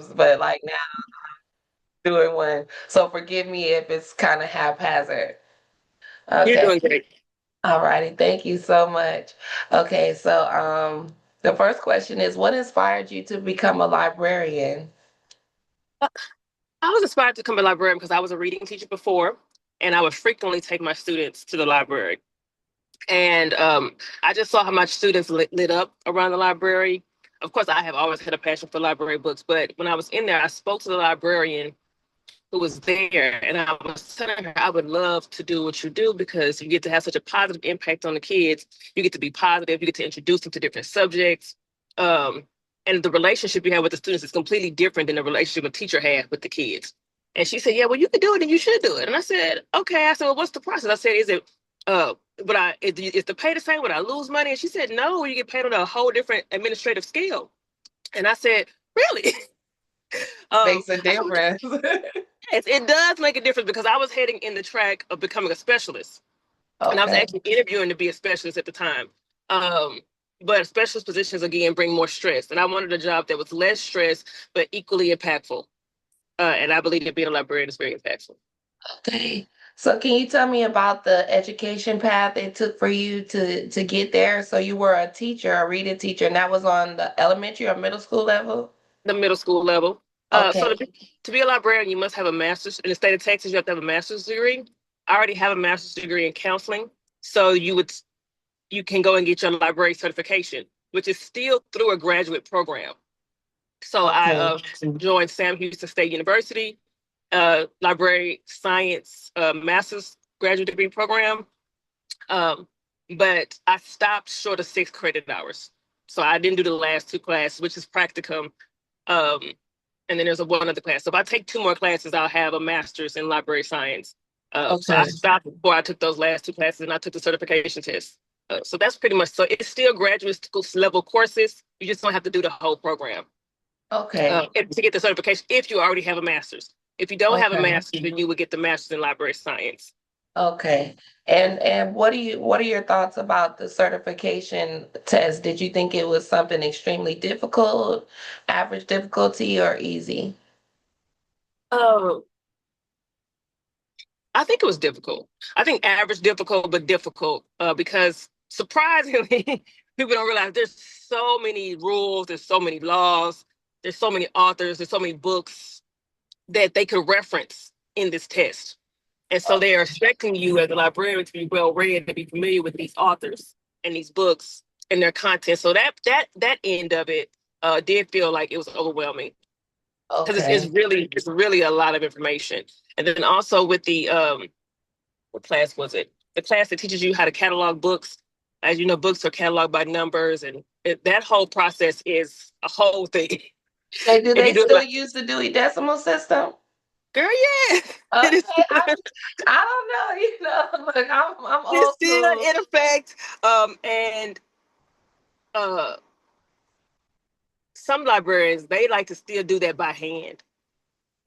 programs, but like now doing one. So forgive me if it's kind of haphazard. You're Okay. doing great. All righty. Thank you so much. Okay, so the first question is what inspired you to become a librarian? Uh, I was inspired to become a librarian because I was a reading teacher before, and I would frequently take my students to the library. And I just saw how much students lit up around the library. Of course, I have always had a passion for library books, but when I was in there, I spoke to the librarian who was there, and I was telling her I would love to do what you do because you get to have such a positive impact on the kids. You get to be positive. You get to introduce them to different subjects. Um, and the relationship you have with the students is completely different than the relationship a teacher had with the kids. And she said, "Yeah, well, you can do it, and you should do it." And I said, "Okay." I said, "Well, what's the process?" I said, "Is it, is the pay the same? Would I lose money?" And she said, "No, you get paid on a whole different administrative scale." And I said, "Really?" Makes a I said, "What difference. it does make a difference because I was heading in the track of becoming a specialist, and I was Okay. actually interviewing to be a specialist at the time. Um, but specialist positions again bring more stress, and I wanted a job that was less stress but equally impactful. And I believe that being a librarian is very impactful. Okay. So can you tell me about the education path it took for you to get there? So you were a teacher, a reading teacher, and that was on the elementary or middle school level? The middle school level. So Okay. to be a librarian, you must have a master's. In the state of Texas, you have to have a master's degree. I already have a master's degree in counseling, so you can go and get your library certification, which is still through a graduate program. So I Okay. joined Sam Houston State University library science master's graduate degree program. Um, but I stopped short of 6 credit hours. So I didn't do the last two classes, which is practicum. Um, and then there's one other class. So if I take two more classes, I'll have a master's in library science. So I Okay. stopped before I took those last two classes and I took the certification test. So that's pretty much so it's still graduate school level courses. You just don't have to do the whole program Okay. to get the certification if you already have a master's. If you don't have a Okay. master's, then you would get the master's in library science. Okay. And what are your thoughts about the certification test? Did you think it was something extremely difficult, average difficulty, or easy? Oh, I think it was difficult. I think average difficult, but difficult because surprisingly, people don't realize there's so many rules, there's so many laws, there's so many authors, there's so many books that they could reference in this test. And so they are expecting you as a librarian to be well read, to be familiar with these authors and these books and their content. So that end of it did feel like it was overwhelming because Okay. it's really a lot of information. And then also with the what class was it? The class that teaches you how to catalog books. As you know, books are cataloged by numbers, and that whole process is a whole thing. They do And you they do it still like, use the Dewey Decimal System? girl, yeah, it is. Okay, I don't know, look, I'm It's old still school. in effect. And uh, some librarians they like to still do that by hand.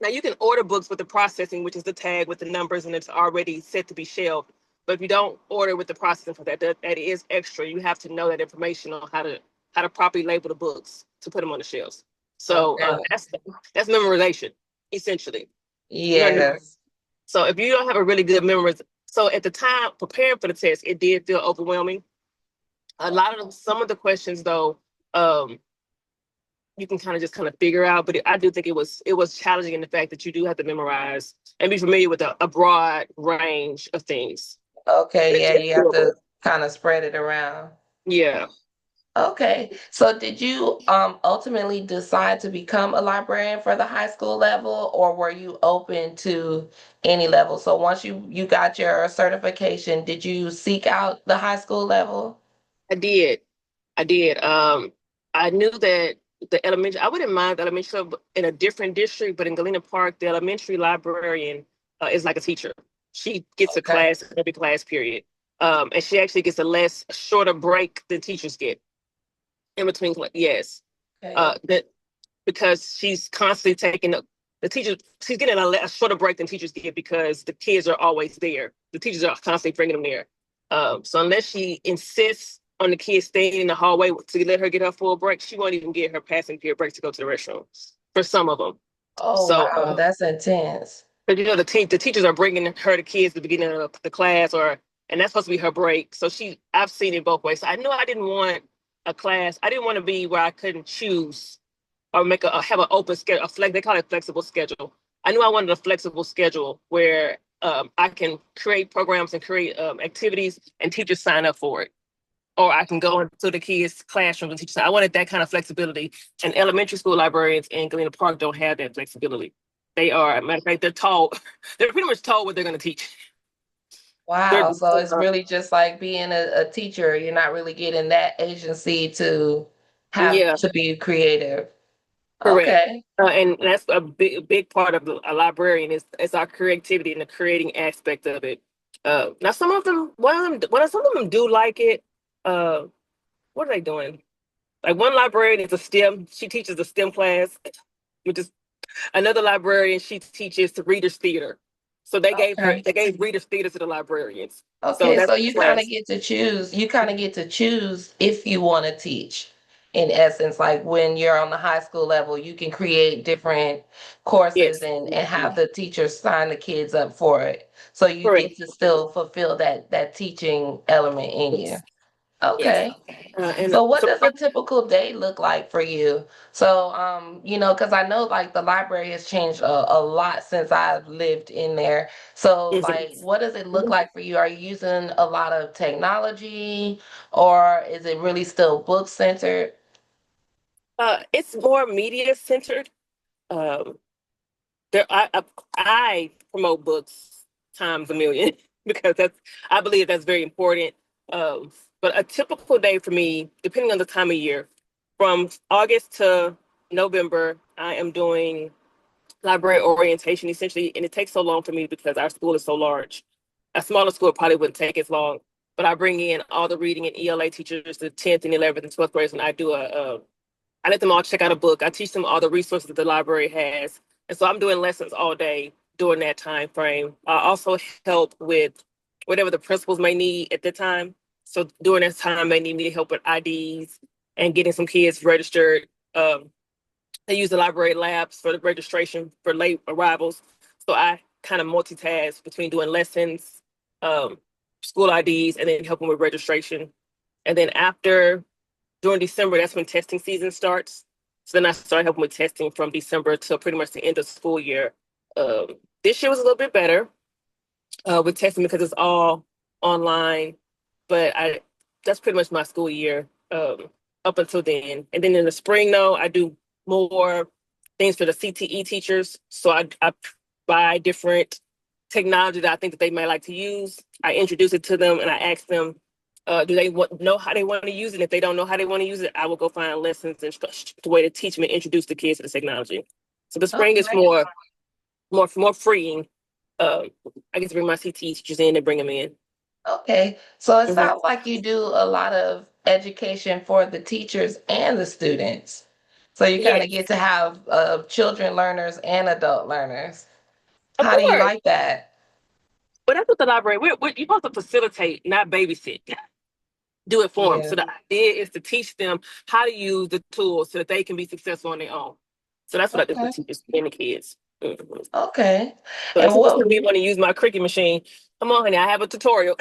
Now you can order books with the processing, which is the tag with the numbers, and it's already set to be shelved. But if you don't order with the processing for that, that is extra. You have to know that information on how to properly label the books to put them on the shelves. So Okay. that's memorization essentially. Learning. Yes. So if you don't have a really good memory, so at the time preparing for the test, it did feel overwhelming. A lot of them, some of the questions though, um, you can kind of just kind of figure out. But I do think it was challenging in the fact that you do have to memorize and be familiar with a broad range of things. Okay, It's yeah, just you have doable. to kind of spread it around. Yeah, Okay. So did you ultimately decide to become a librarian for the high school level or were you open to any level? So once you got your certification, did you seek out the high school level? I did. I did. I knew that the elementary. I wouldn't mind the elementary level in a different district, but in Galena Park, the elementary librarian is like a teacher. She gets a Okay. class every class period, and she actually gets a shorter break than teachers get in between. Yes, Okay. that because she's constantly taking the teacher. She's getting a shorter break than teachers get because the kids are always there. The teachers are constantly bringing them there. So unless she insists on the kids staying in the hallway to let her get her full break, she won't even get her passing period break to go to the restroom. for some of them. Oh So, wow, that's intense. but the teachers are bringing her the kids at the beginning of the class, and that's supposed to be her break. So I've seen it both ways. So I knew I didn't want a class. I didn't want to be where I couldn't choose or have an open schedule. They call it flexible schedule. I knew I wanted a flexible schedule where I can create programs and create activities, and teachers sign up for it, or I can go into the kids' classrooms and teach. I wanted that kind of flexibility. And elementary school librarians in Galena Park don't have that flexibility. They are, matter of fact, they're told, they're pretty much told what they're going to teach. They're, Wow, so it's really just like being a teacher. You're not really getting that agency to have yeah, to be creative. correct. Okay. And that's a big part of a librarian is our creativity and the creating aspect of it. Now, some of them do like it. Uh, what are they doing? Like one librarian is a STEM. She teaches a STEM class, which is another librarian. She teaches the readers theater. So Okay. they gave readers theater to the librarians. So Okay, that's so the you kind of class. get to choose. You kind of get to choose if you want to teach. In essence, like when you're on the high school level, you can create different courses Yes, and have the teachers sign the kids up for it. So you get correct. to still fulfill that teaching element in you. Yes, yes. Okay. And So what so does a typical day look like for you? So, because I know like the library has changed a lot since I've lived in there. So, mhm. like, what does it look like for you? Are you using a lot of technology or is it really still book centered? It's more media centered. Um, I promote books times a million because I believe that's very important. Um, but a typical day for me, depending on the time of year, from August to November, I am doing library orientation essentially, and it takes so long for me because our school is so large. A smaller school probably wouldn't take as long, but I bring in all the reading and ELA teachers, the 10th and 11th and 12th graders, and I let them all check out a book. I teach them all the resources that the library has. And so I'm doing lessons all day during that time frame. I also help with whatever the principals may need at the time. So during that time, they need me to help with IDs and getting some kids registered. They use the library labs for the registration for late arrivals. So I kind of multitask between doing lessons, um, school IDs, and then helping with registration. And then during December, that's when testing season starts. So then I started helping with testing from December till pretty much the end of school year. Um, this year was a little bit better with testing because it's all online. But that's pretty much my school year up until then. And then in the spring, though, I do more things for the CTE teachers. So I buy different technology that I think that they might like to use. I introduce it to them and I ask them, do they know how they want to use it? If they don't know how they want to use it, I will go find lessons and the way to teach them and introduce the kids to the technology. So the spring is Okay. more freeing. Uh, I get to bring my CTE teachers in and bring them in. Okay. So it Mhm. sounds like you do a lot of education for the teachers and the students. So you kind of Yes, get to have children learners and adult learners. of How do you course. like that? But that's what the library. You're supposed to facilitate, not babysit. Do it for them. Yeah. So the idea is to teach them how to use the tools so that they can be successful on their own. So that's what I do for the Okay. teachers and the kids. Mhm. Okay. So if And teachers what want to use my Cricut machine, come on, honey, I have a tutorial.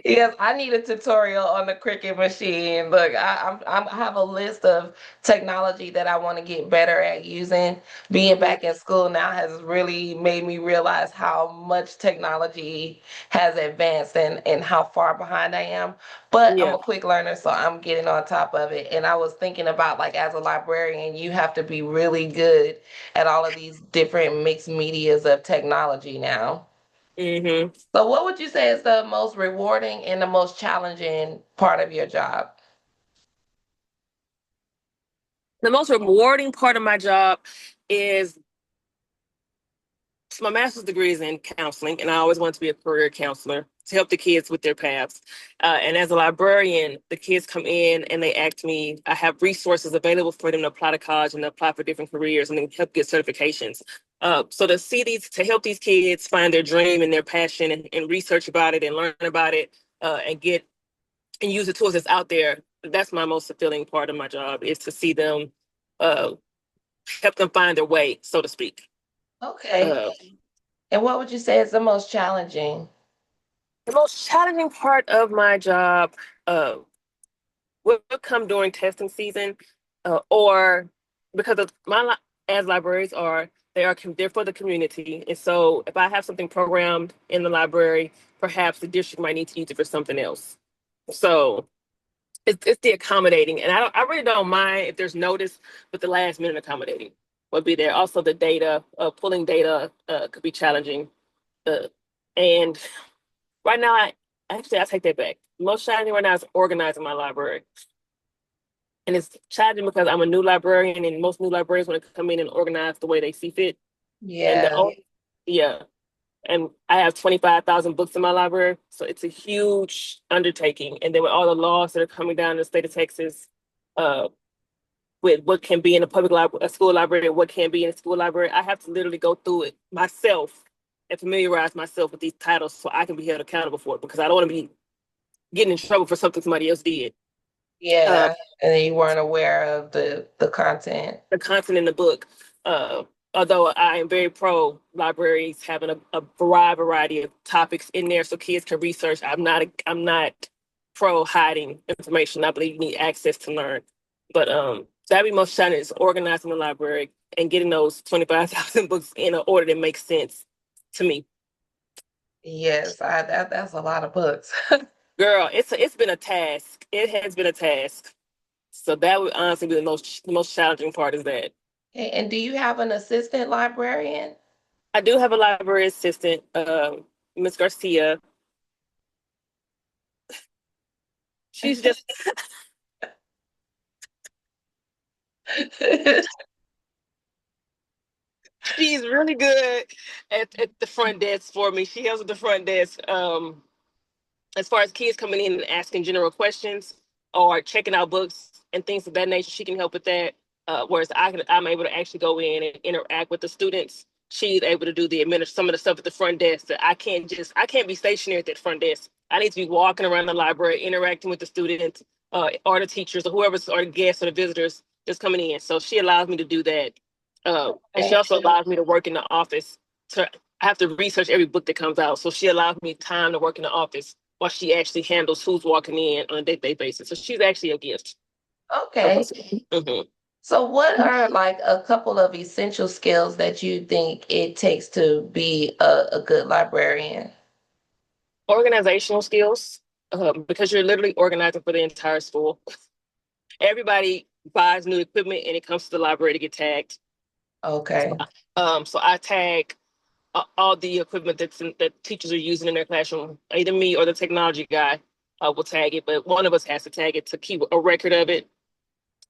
Yes, I need a tutorial on the Cricut machine. Look, I have a list of technology that I want to get better at using. Being Mhm. back in school now has really made me realize how much technology has advanced and how far behind I am. But I'm Yeah. a quick learner, so I'm getting on top of it. And I was thinking about like as a librarian, you have to be really good at all of these different mixed medias of technology now. hmm So, what would you say is the most rewarding and the most challenging part of your job? The most rewarding part of my job is so my master's degree is in counseling, and I always wanted to be a career counselor to help the kids with their paths. And as a librarian, the kids come in and they ask me, I have resources available for them to apply to college and apply for different careers and then help get certifications. So to help these kids find their dream and their passion and research about it and learn about it and get and use the tools that's out there. That's my most fulfilling part of my job is to see them uh, help them find their way, so to speak. Okay. Uh, And what would you say is the most challenging? the most challenging part of my job uh, will come during testing season, or because of as libraries are, they're for the community, and so if I have something programmed in the library, perhaps the district might need to use it for something else. So it's the accommodating, and I really don't mind if there's notice, but the last minute accommodating would be there. Also, the data, pulling data, could be challenging, uh, and right now, I take that back. The most challenging right now is organizing my library. And it's challenging because I'm a new librarian, and most new librarians want to come in and organize the way they see fit. And Yeah. yeah, and I have 25,000 books in my library, so it's a huge undertaking. And then with all the laws that are coming down in the state of Texas, uh, with what can be in a public library, a school library, and what can be in a school library, I have to literally go through it myself and familiarize myself with these titles so I can be held accountable for it, because I don't want to be getting in trouble for something somebody else did. Uh, Yeah. And then you weren't aware of the content. the content in the book. Uh, Although I am very pro libraries having a variety of topics in there so kids can research. I'm not pro hiding information. I believe you need access to learn. But that'd be most challenging is organizing the library and getting those 25,000 books in an order that makes sense to me. Yes, that's a lot of books. Girl, it's been a task. It has been a task. So that would honestly be the most challenging part is that. Okay, and do you have an assistant librarian? I do have a library assistant, Miss Garcia. She's just she's really good at the front desk for me. She helps at the front desk. As far as kids coming in and asking general questions or checking out books and things of that nature, she can help with that. Whereas I'm able to actually go in and interact with the students. She's able to do some of the stuff at the front desk that I can't be stationary at that front desk. I need to be walking around the library, interacting with the students, or the teachers, or whoever's, or the guests, or the visitors just coming in. So she allows me to do that, and she Okay. also allows me to work in the office. I have to research every book that comes out, so she allows me time to work in the office while she actually handles who's walking in on a day-to-day basis. So she's actually a gift. Okay. Mhm. So what are like a couple of essential skills that you think it takes to be a good librarian? Organizational skills, because you're literally organizing for the entire school. Everybody buys new equipment and it comes to the library to get tagged. Okay. So I tag all the equipment that teachers are using in their classroom. Either me or the technology guy will tag it, but one of us has to tag it to keep a record of it.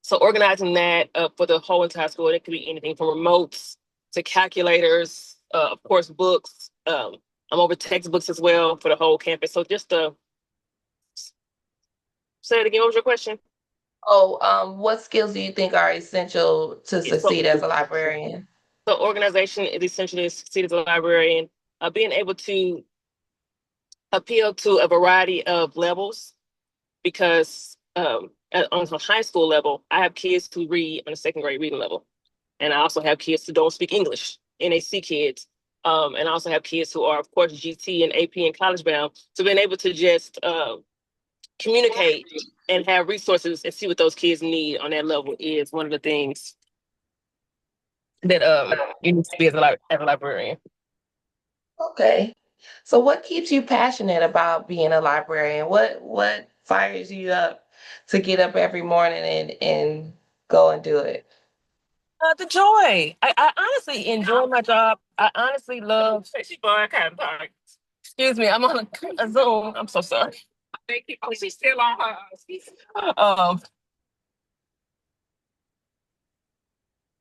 So organizing that for the whole entire school, it could be anything from remotes to calculators, of course, books. I'm over textbooks as well for the whole campus. So just to say it again, what was your question? Oh, what skills do you think are essential to So, succeed as a librarian? so organization is essentially to succeed as a librarian, being able to appeal to a variety of levels because on the high school level, I have kids who read on a second grade reading level. And I also have kids who don't speak English, NAC kids. And I also have kids who are, of course, GT and AP and college bound. So being able to just communicate and have resources and see what those kids need on that level is one of the things that you need to be as a librarian. Okay. So what keeps you passionate about being a librarian? What fires you up to get up every morning and go and do it? The joy. I honestly enjoy my job. I honestly love. Excuse me, I'm on a Zoom. I'm so sorry. She's still on her.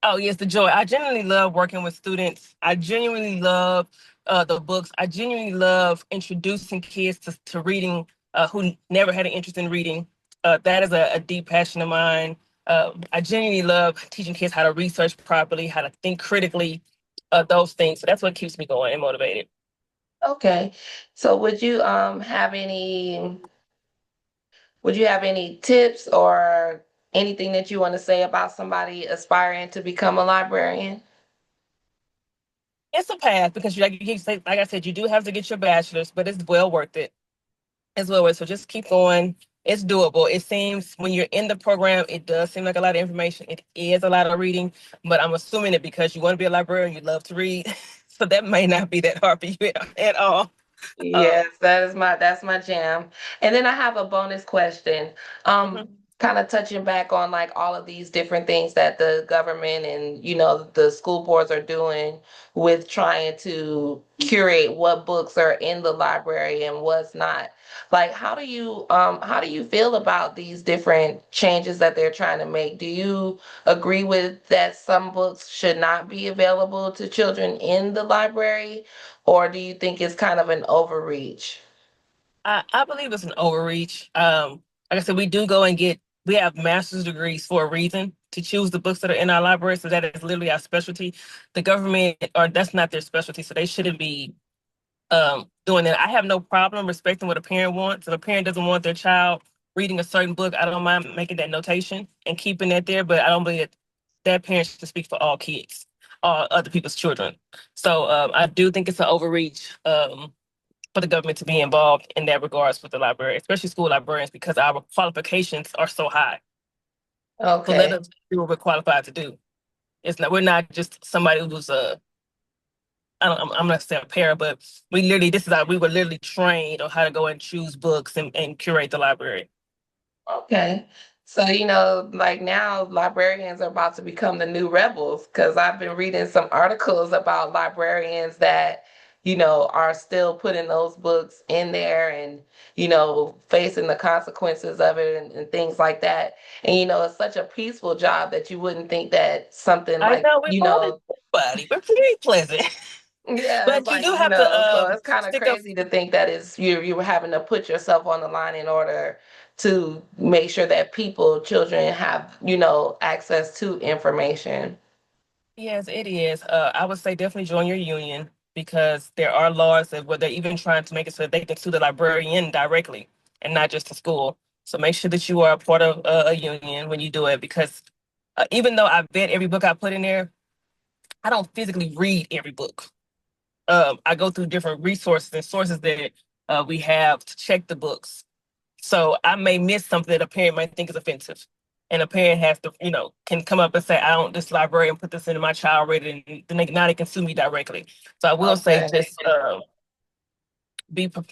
Oh yes, the joy. I genuinely love working with students. I genuinely love the books. I genuinely love introducing kids to reading who never had an interest in reading. That is a deep passion of mine. I genuinely love teaching kids how to research properly, how to think critically, those things. So that's what keeps me going and motivated. Okay. So would you have any tips or anything that you want to say about somebody aspiring to become a librarian? It's a path because you say, like I said, you do have to get your bachelor's, but it's well worth it. It's well worth it. So just keep going. It's doable. It seems when you're in the program, it does seem like a lot of information. It is a lot of reading, but I'm assuming it because you want to be a librarian, you love to read. So that may not be that hard for you at all. Um, Yes, that's my jam. And then I have a bonus question. mhm. Kind of touching back on like all of these different things that the government and the school boards are doing with trying to curate what books are in the library and what's not. Like how do you feel about these different changes that they're trying to make? Do you agree with that some books should not be available to children in the library? Or do you think it's kind of an overreach? I believe it's an overreach. Like I said, we have master's degrees for a reason to choose the books that are in our library. So that is literally our specialty. The government, or that's not their specialty, so they shouldn't be doing that. I have no problem respecting what a parent wants. If a parent doesn't want their child reading a certain book, I don't mind making that notation and keeping that there. But I don't believe that parent should speak for all kids, all other people's children. So I do think it's an overreach. For the government to be involved in that regards with the library, especially school librarians, because our qualifications are so high. So let Okay. us do what we're qualified to do. It's not we're not just somebody who's a I'm not saying a parent, but we were literally trained on how to go and choose books and curate the library. Okay. So, like now librarians are about to become the new rebels because I've been reading some articles about librarians that, are still putting those books in there and, facing the consequences of it and things like that. And, it's such a peaceful job that you wouldn't think that something I like, know we're more than anybody. We're very pleasant, yeah, it's but you like, do have to so it's kind of stick up. crazy to think that you were having to put yourself on the line in order to make sure that children have, access to information. Yes, it is. I would say definitely join your union because there are laws that where they're even trying to make it so that they can sue the librarian directly and not just the school. So make sure that you are a part of a union when you do it because even though I vet every book I put in there, I don't physically read every book. I go through different resources and sources that we have to check the books. So I may miss something that a parent might think is offensive. And a parent has to, can come up and say, I don't this library and put this into my child read it, and then now they can sue me directly. So I will say Okay. just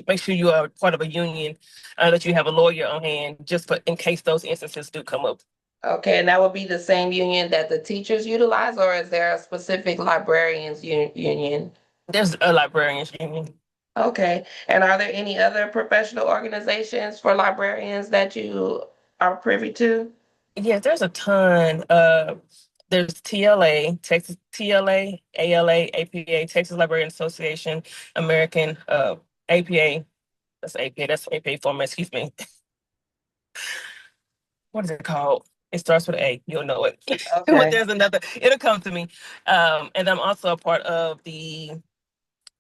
make sure you are part of a union, that you have a lawyer on hand just for in case those instances do come up. Okay, and that would be the same union that the teachers utilize, or is there a specific librarians union? There's a librarians union. Okay, and are there any other professional organizations for librarians that you are privy to? Yes, there's a ton. There's TLA, Texas TLA, ALA, APA, Texas Librarian Association, American APA. That's APA. That's APA format. Excuse me. What is it called? It starts with A. You'll know it. But Okay. there's another. It'll come to me. And I'm also a part of the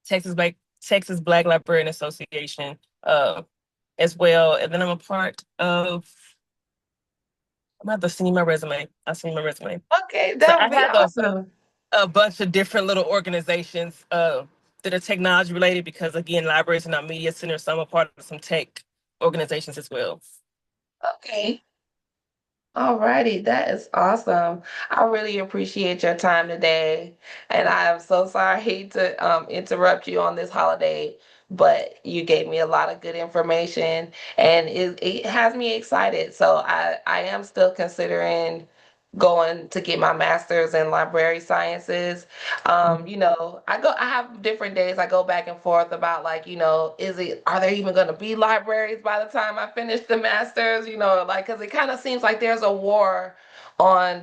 Texas Black Librarian Association as well. And then I'm a part of. I'm gonna have to send my resume. I'll send you my resume. Okay, So that I would be have awesome. a bunch of different little organizations that are technology related because again, libraries are not media centers. So I'm a part of some tech organizations as well. Okay. Alrighty, that is awesome. I really appreciate your time today. And I am so sorry to interrupt you on this holiday, but you gave me a lot of good information and it has me excited. So I am still considering going to get my master's in library sciences. I have different days I go back and forth about like, are there even going to be libraries by the time I finish the master's, like cuz it kind of seems like there's a war on,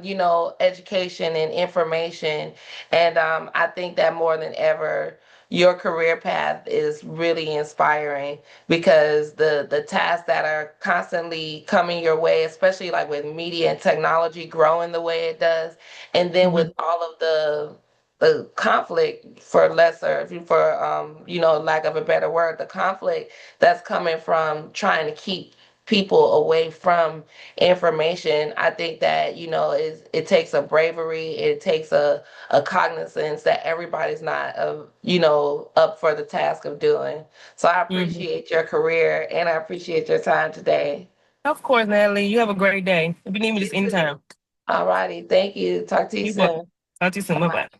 education and information. And I think that more than ever your career path is really inspiring because the tasks that are constantly coming your way, especially like with media and technology growing the way it does, and then Mhm. with all of the conflict for lack of a better word, the conflict that's coming from trying to keep people away from information. I think that, it takes a bravery, it takes a cognizance that everybody's not, up for the task of doing. So I Mhm. appreciate your career and I appreciate your time today. Of course, Natalie. You have a great day. If you need me, You just too. anytime. All righty. Thank you. Talk to you You're welcome. soon. Talk to you soon. Bye Bye bye. bye.